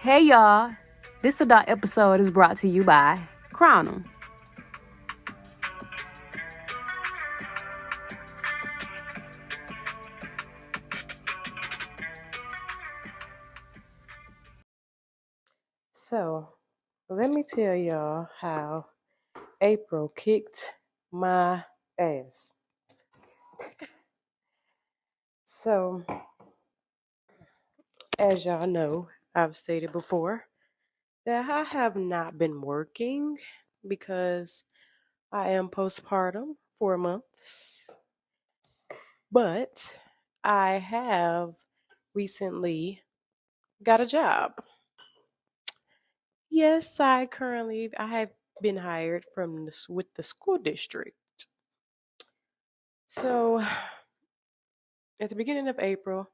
Hey y'all, this adult episode is brought to you by Crown 'em. So, let me tell y'all how April kicked my ass. So, as y'all know, I've stated before that I have not been working because I am postpartum 4 months. But I have recently got a job. Yes, I have been hired with the school district. So at the beginning of April,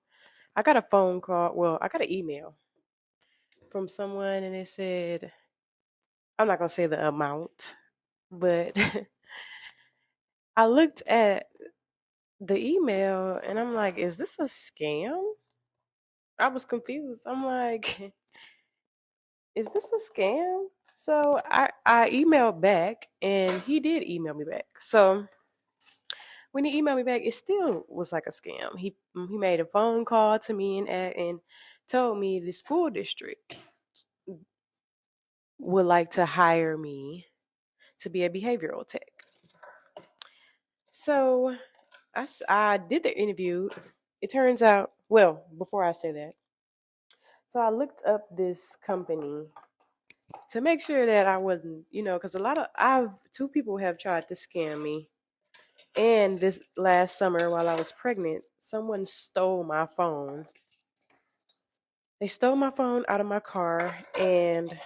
I got a phone call. Well, I got an email from someone, and it said, I'm not gonna say the amount, but I looked at the email and I'm like, is this a scam? I was confused. I'm like, is this a scam? So I emailed back, and he did email me back. So when he emailed me back, it still was like a scam. He made a phone call to me and told me the school district would like to hire me to be a behavioral tech. So I did the interview. It turns out, well, before I say that, so I looked up this company to make sure that I wasn't, because two people have tried to scam me. And this last summer, while I was pregnant, someone stole my phone. They stole my phone out of my car, and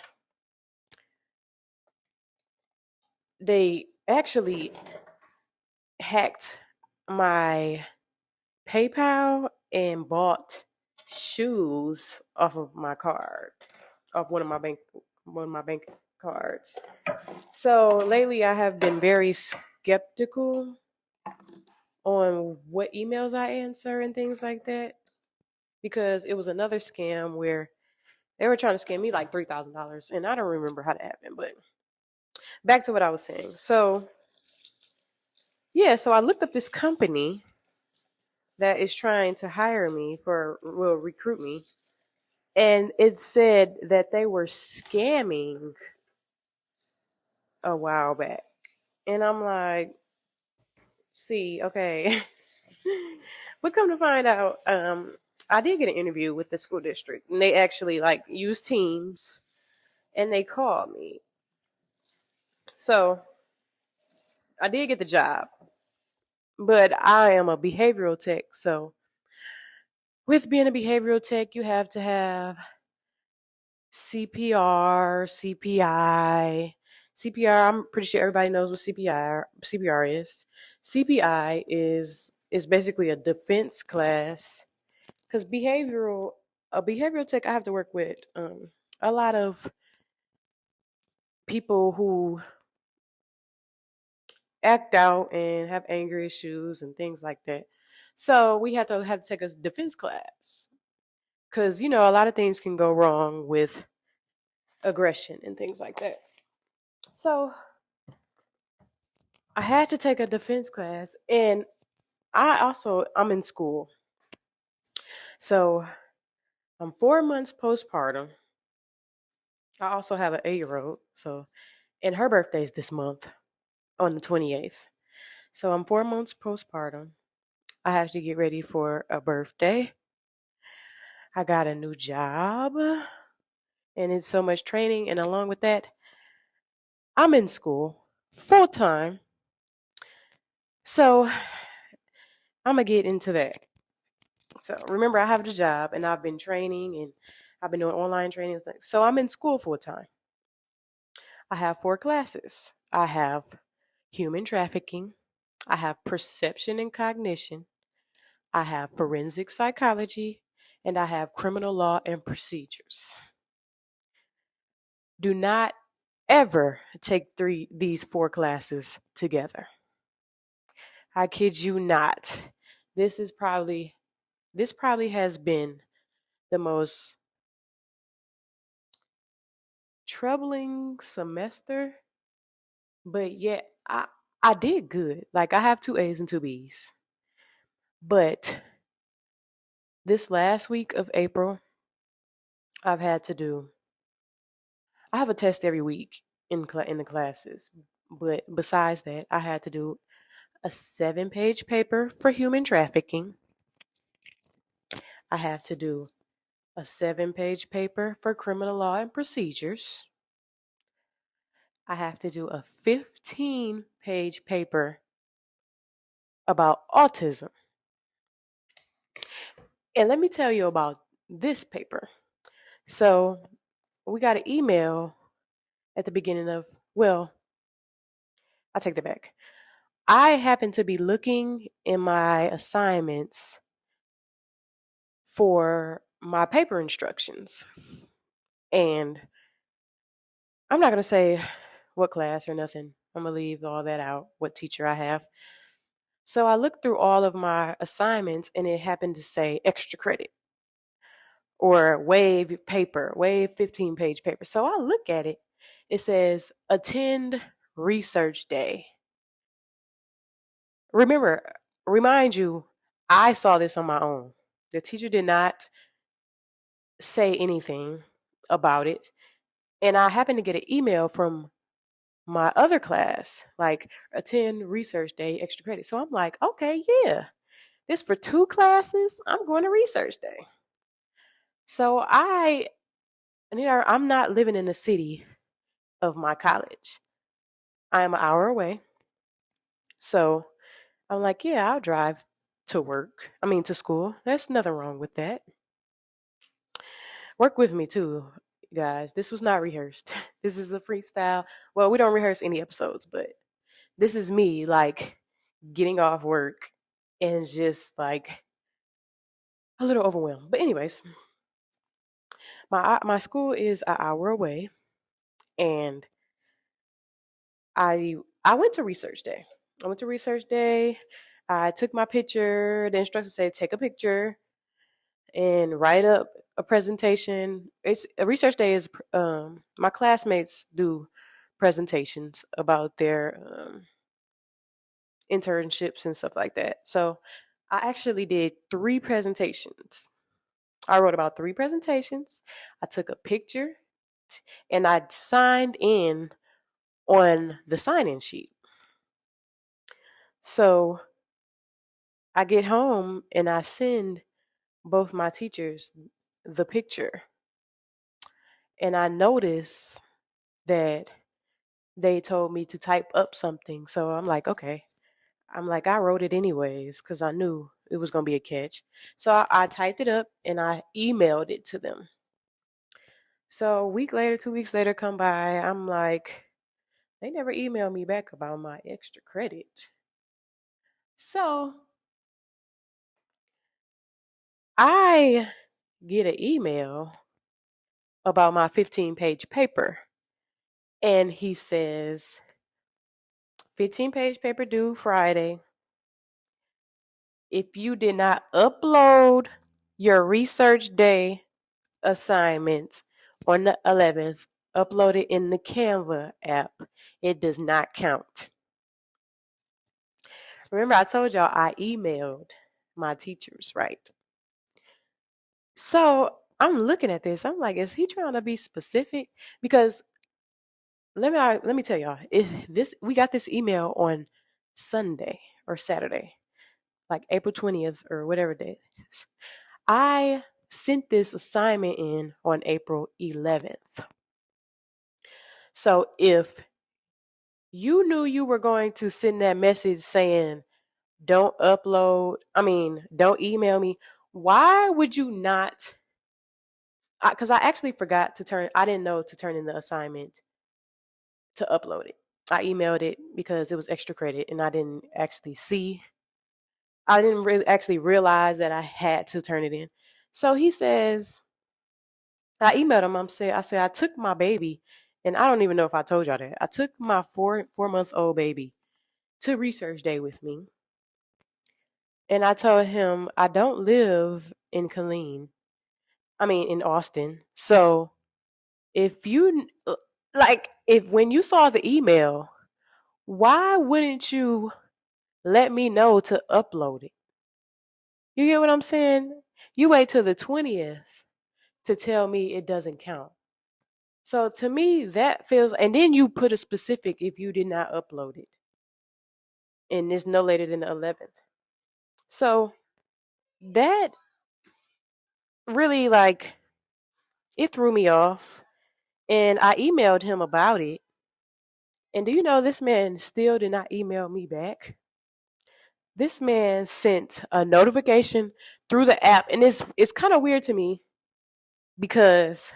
they actually hacked my PayPal and bought shoes off of my card, off one of my bank cards. So lately, I have been very skeptical on what emails I answer and things like that, because it was another scam where they were trying to scam me like $3,000, and I don't remember how that happened. But back to what I was saying. So yeah, so I looked up this company that is trying to hire me will recruit me, and it said that they were scamming a while back. And I'm like, see, okay. But come to find out, I did get an interview with the school district, and they actually like use Teams, and they called me. So I did get the job, but I am a behavioral tech. So with being a behavioral tech, you have to have CPR, CPI. CPR, I'm pretty sure everybody knows what CPR is. CPI is basically a defense class, because a behavioral tech, I have to work with a lot of people who act out and have anger issues and things like that. So we have to take a defense class, because a lot of things can go wrong with aggression and things like that. So I had to take a defense class, and I'm in school. So I'm 4 months postpartum. I also have an 8-year-old. And her birthday's this month on the 28th. So I'm 4 months postpartum. I have to get ready for a birthday. I got a new job, and it's so much training. And along with that, I'm in school full time. So I'm going to get into that. So remember, I have the job, and I've been training, and I've been doing online training. So I'm in school full time. I have 4 classes. I have human trafficking. I have perception and cognition. I have forensic psychology, and I have criminal law and procedures. Do not ever take these 4 classes together. I kid you not. This probably has been the most troubling semester, but yet I did good. Like I have two A's and two B's. But this last week of April, I've had to do. I have a test every week in the classes, but besides that, I had to do a 7-page paper for human trafficking. I had to do a 7-page paper for criminal law and procedures. I have to do a 15-page paper about autism. And let me tell you about this paper. So, we got an email at the beginning of, well, I take that back. I happen to be looking in my assignments for my paper instructions. And I'm not going to say what class or nothing. I'm going to leave all that out, what teacher I have. So I looked through all of my assignments and it happened to say extra credit or wave paper, wave 15-page paper. So I look at it. It says attend research day. Remind you, I saw this on my own. The teacher did not say anything about it. And I happened to get an email from my other class, like attend research day, extra credit. So I'm like, okay, yeah, this for 2 classes. I'm going to research day. So I'm not living in the city of my college. I am an hour away. So I'm like, yeah, I'll drive to school. There's nothing wrong with that. Work with me too, guys. This was not rehearsed. This is a freestyle. Well, we don't rehearse any episodes, but this is me like getting off work and just like a little overwhelmed. But anyways, my school is an hour away, and I went to research day. I went to research day. I took my picture. The instructor said take a picture and write up a presentation. It's a research day is my classmates do presentations about their internships and stuff like that. So I actually did 3 presentations. I wrote about 3 presentations. I took a picture and I signed in on the sign-in sheet. So I get home and I send both my teachers the picture. And I notice that they told me to type up something. So I'm like, okay. I'm like, I wrote it anyways because I knew it was going to be a catch. So I typed it up and I emailed it to them. So a week later, 2 weeks later come by. I'm like, they never emailed me back about my extra credit. So I get an email about my 15-page paper. And he says, 15-page paper due Friday. If you did not upload your research day assignment on the 11th, upload it in the Canva app. It does not count. Remember, I told y'all I emailed my teachers, right? So I'm looking at this. I'm like, is he trying to be specific? Because let me tell y'all, we got this email on Sunday or Saturday, like April 20th or whatever day it is. I sent this assignment in on April 11th. So if you knew you were going to send that message saying, don't email me, why would you not? Because I actually forgot I didn't know to turn in the assignment to upload it. I emailed it because it was extra credit and I didn't really actually realize that I had to turn it in. So he says, I emailed him. I said, I took my baby, and I don't even know if I told y'all that. I took my 4-month-old baby to research day with me. And I told him I don't live in in Austin. So if you like, if when you saw the email, why wouldn't you let me know to upload it? You get what I'm saying? You wait till the 20th to tell me it doesn't count. So to me, that feels, and then you put a specific if you did not upload it, and it's no later than the 11th. So that really, like, it threw me off. And I emailed him about it. And do you know this man still did not email me back? This man sent a notification through the app, and it's kind of weird to me because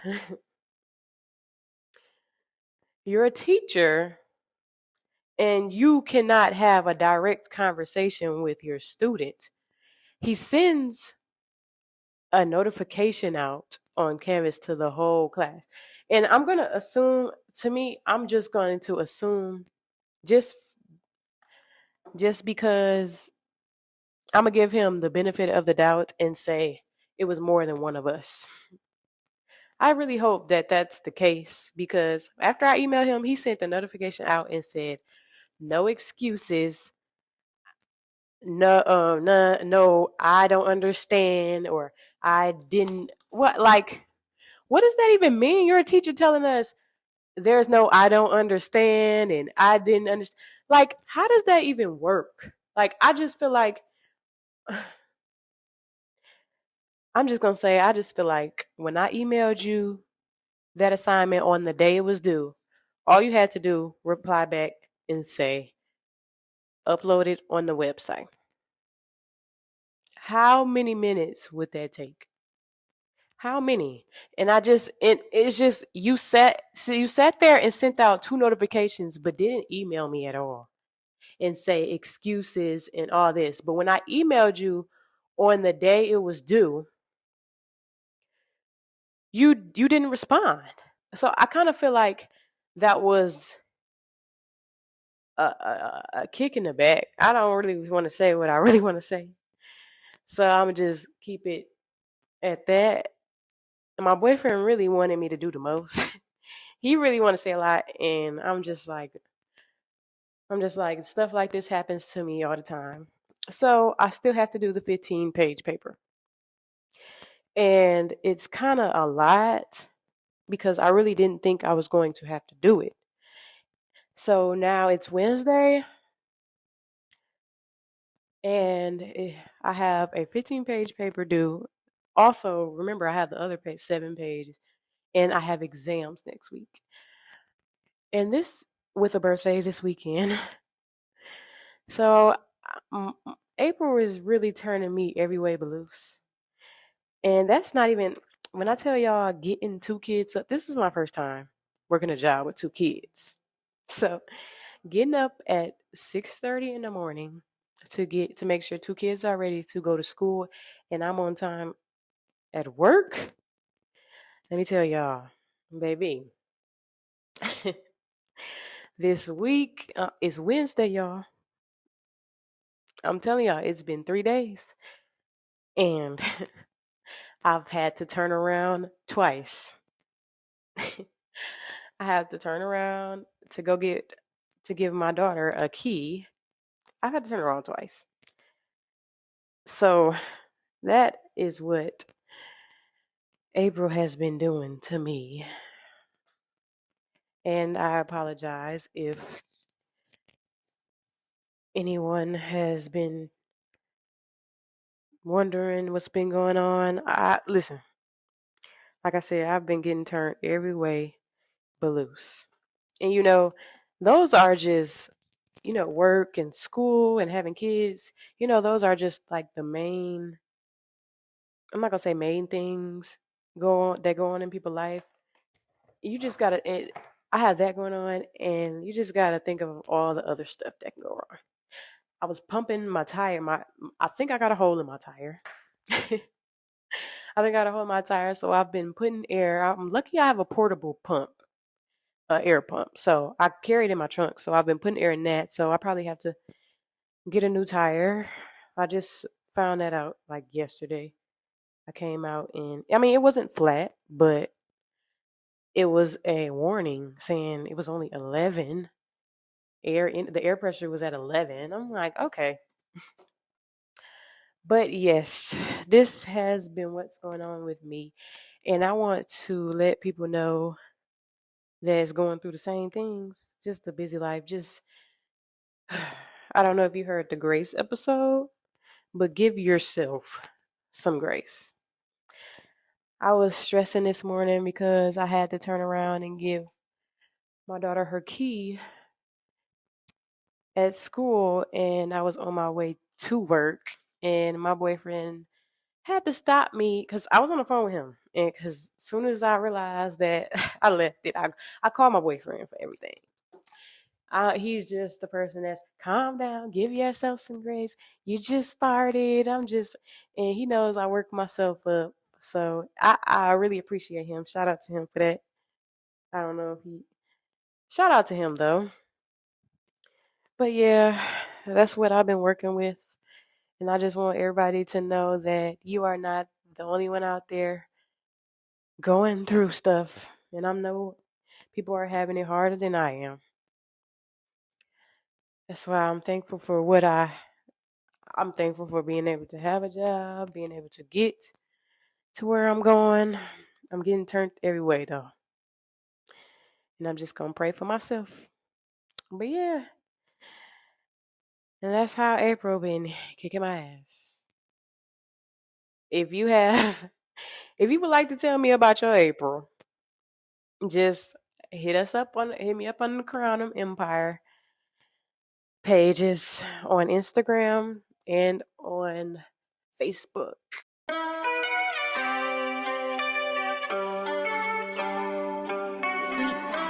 you're a teacher and you cannot have a direct conversation with your student. He sends a notification out on Canvas to the whole class. And I'm going to assume, to me, I'm just going to assume just because I'm going to give him the benefit of the doubt and say it was more than one of us. I really hope that that's the case because after I emailed him, he sent the notification out and said, no excuses. No, I don't understand, or I didn't. What, like, what does that even mean? You're a teacher telling us there's no I don't understand and I didn't understand. Like, how does that even work? Like, I just feel like, I'm just going to say, I just feel like when I emailed you that assignment on the day it was due, all you had to do, reply back and say, upload it on the website. How many minutes would that take? How many? And it's just you sat there and sent out two notifications but didn't email me at all and say excuses and all this. But when I emailed you on the day it was due, you didn't respond. So I kind of feel like that was a kick in the back. I don't really want to say what I really want to say. So I'm gonna just keep it at that. And my boyfriend really wanted me to do the most. He really wanted to say a lot, and I'm just like stuff like this happens to me all the time. So I still have to do the 15-page paper. And it's kind of a lot because I really didn't think I was going to have to do it. So now it's Wednesday, and I have a 15-page paper due. Also, remember, I have the other page, 7 pages, and I have exams next week. And this with a birthday this weekend. So April is really turning me every way but loose. And that's not even, when I tell y'all getting 2 kids up, this is my first time working a job with 2 kids. So getting up at 6:30 in the morning to make sure 2 kids are ready to go to school and I'm on time at work. Let me tell y'all, baby, this week is Wednesday, y'all. I'm telling y'all, it's been 3 days and I've had to turn around twice. I have to turn around to give my daughter a key. I've had to turn around twice. So that is what April has been doing to me. And I apologize if anyone has been wondering what's been going on. Listen, like I said, I've been getting turned every way but loose. And those are just, work and school and having kids, those are just like the main, I'm not gonna say main things go on in people's life. You just gotta, I have that going on, and you just gotta think of all the other stuff that can go wrong. I was pumping my tire. I think I got a hole in my tire. I think I got a hole in my tire, so I've been putting air. I'm lucky I have a portable pump, air pump. So I carry it in my trunk. So I've been putting air in that. So I probably have to get a new tire. I just found that out like yesterday. I came out and, I mean, it wasn't flat, but it was a warning saying it was only 11. The air pressure was at 11. I'm like, okay. But yes, this has been what's going on with me. And I want to let people know that's going through the same things, just a busy life. Just, I don't know if you heard the grace episode, but give yourself some grace. I was stressing this morning because I had to turn around and give my daughter her key at school, and I was on my way to work, and my boyfriend had to stop me because I was on the phone with him, and because as soon as I realized that I left it, I called my boyfriend for everything. He's just the person that's calm down, give yourself some grace. You just started. And he knows I work myself up. So I really appreciate him. Shout out to him for that. I don't know if he, shout out to him though. But yeah, that's what I've been working with. And I just want everybody to know that you are not the only one out there going through stuff. And I know people are having it harder than I am. That's why I'm thankful for being able to have a job, being able to get to where I'm going. I'm getting turned every way though. And I'm just gonna pray for myself. But yeah. And that's how April been kicking my ass. If you have if you would like to tell me about your April, just hit me up on the Crown of Empire pages on Instagram and on Facebook. Sweet